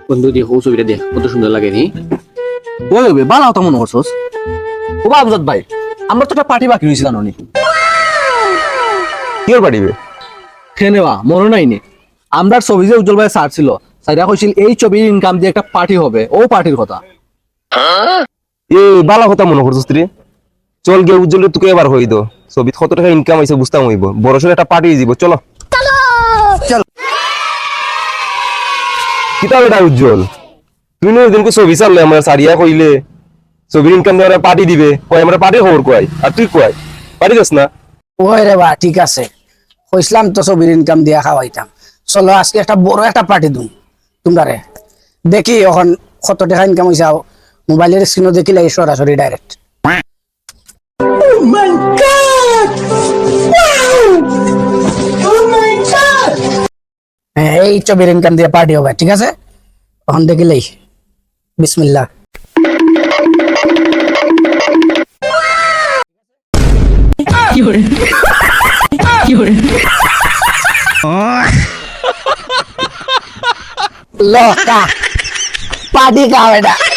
বন্ধু দিয়ে হৌ ছবিটা দেখ কত সুন্দর লাগে নি। ওই ওই বালা তো মনে করছস ও বাবজাত ভাই আমরা তো একটা পার্টি বাকি হয়েছি জানো নি কি পাঠিবে খেনেবা মনে নাই নি আমরা ছবি যে উজ্জ্বল ভাই স্যার ছিল স্যারা কইছিল এই ছবির ইনকাম দিয়ে একটা পার্টি হবে ও পার্টির কথা এ বালা কথা মনে করছিস তুই চল গিয়ে উজ্জ্বলের তোকে এবার হইদ ছবিত কত টাকা ইনকাম হইছে বুঝতাম হইব বড় সড়ো একটা পার্টি দিব চলো চল কিতা বেটা উজ্জ্বল তুই না ওইদিনকে ছবি চাললে আমরা সারিয়া কইলে ছবির ইনকাম দিয়ে আমরা পার্টি দিবে কয় আমরা পার্টি খবর কয় আর তুই কয় পার্টি যাস না ওই রে বা ঠিক আছে কইছিলাম তো ছবির ইনকাম দিয়া খাওয়াইতাম চলো আজকে একটা বড় একটা পার্টি দিম তোমরারে দেখি এখন কত টাকা ইনকাম হইছে মোবাইলের স্ক্রিনও দেখিলে সরাসরি ডাইরেক্ট এই ছবির ইনকাম দিয়ে পার্টি হবে ঠিক আছে এখন দেখিলেই বিসমিল্লাহ लो का पार्टी का बेटा